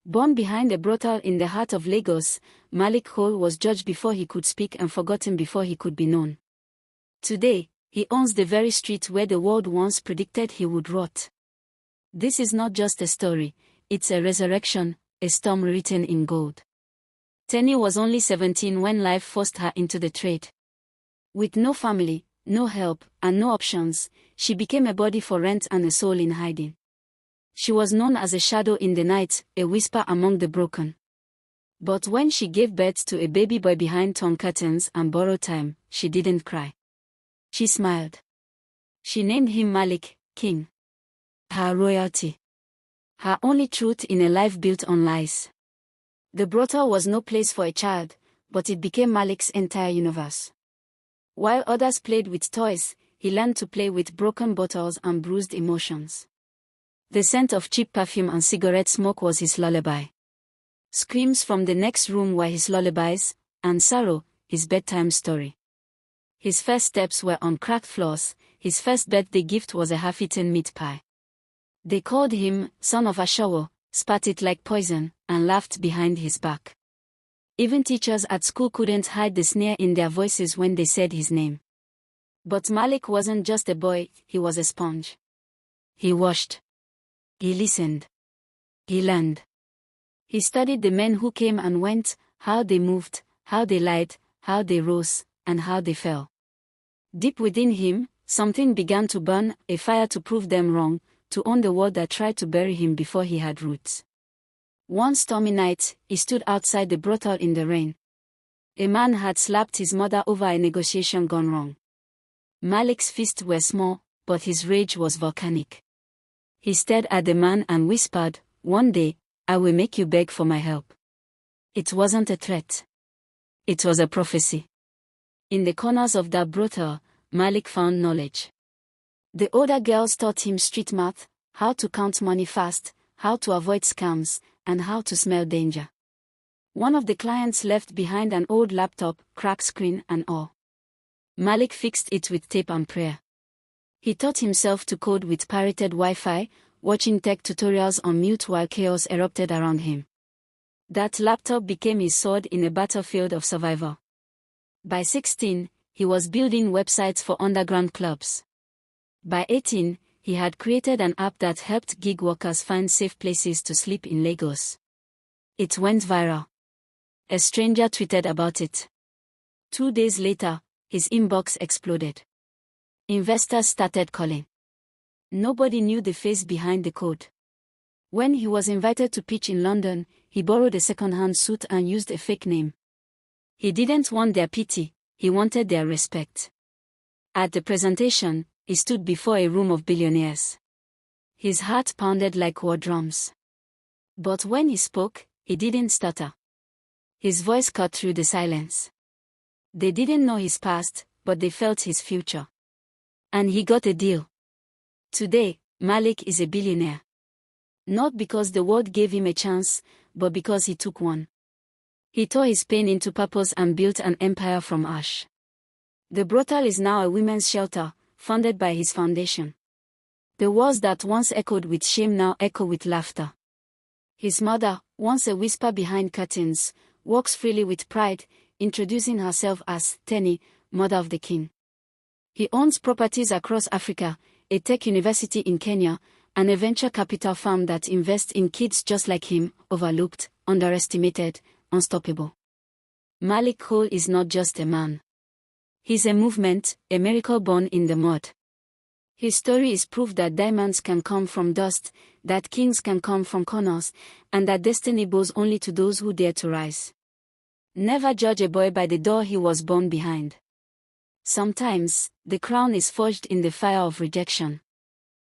Born behind a brothel in the heart of Lagos, Malik Cole was judged before he could speak and forgotten before he could be known. Today, he owns the very street where the world once predicted he would rot. This is not just a story, it's a resurrection, a storm written in gold. Tenny was only 17 when life forced her into the trade. With no family, no help, and no options, she became a body for rent and a soul in hiding. She was known as a shadow in the night, a whisper among the broken. But when she gave birth to a baby boy behind torn curtains and borrowed time, she didn't cry. She smiled. She named him Malik, King. Her royalty. Her only truth in a life built on lies. The brothel was no place for a child, but it became Malik's entire universe. While others played with toys, he learned to play with broken bottles and bruised emotions. The scent of cheap perfume and cigarette smoke was his lullaby. Screams from the next room were his lullabies, and sorrow, his bedtime story. His first steps were on cracked floors, his first birthday gift was a half-eaten meat pie. They called him son of Ashawo, spat it like poison, and laughed behind his back. Even teachers at school couldn't hide the sneer in their voices when they said his name. But Malik wasn't just a boy, he was a sponge. He watched. He listened. He learned. He studied the men who came and went, how they moved, how they lied, how they rose, and how they fell. Deep within him, something began to burn, a fire to prove them wrong, to own the world that tried to bury him before he had roots. One stormy night, he stood outside the brothel in the rain. A man had slapped his mother over a negotiation gone wrong. Malik's fists were small, but his rage was volcanic. He stared at the man and whispered, "One day, I will make you beg for my help." It wasn't a threat. It was a prophecy. In the corners of that brothel, Malik found knowledge. The older girls taught him street math, how to count money fast, how to avoid scams, and how to smell danger. One of the clients left behind an old laptop, cracked screen and all. Malik fixed it with tape and prayer. He taught himself to code with pirated Wi-Fi, watching tech tutorials on mute while chaos erupted around him. That laptop became his sword in a battlefield of survival. By 16, he was building websites for underground clubs. By 18, he had created an app that helped gig workers find safe places to sleep in Lagos. It went viral. A stranger tweeted about it. 2 days later, his inbox exploded. Investors started calling. Nobody knew the face behind the code. When he was invited to pitch in London, he borrowed a second-hand suit and used a fake name. He didn't want their pity, he wanted their respect. At the presentation, he stood before a room of billionaires. His heart pounded like war drums. But when he spoke, he didn't stutter. His voice cut through the silence. They didn't know his past, but they felt his future. And he got a deal. Today, Malik is a billionaire. Not because the world gave him a chance, but because he took one. He tore his pain into purpose and built an empire from ash. The brothel is now a women's shelter, funded by his foundation. The walls that once echoed with shame now echo with laughter. His mother, once a whisper behind curtains, walks freely with pride, introducing herself as Tenny, mother of the king. He owns properties across Africa, a tech university in Kenya, and a venture capital firm that invests in kids just like him, overlooked, underestimated, unstoppable. Malik Cole is not just a man. He's a movement, a miracle born in the mud. His story is proof that diamonds can come from dust, that kings can come from corners, and that destiny bows only to those who dare to rise. Never judge a boy by the door he was born behind. Sometimes, the crown is forged in the fire of rejection.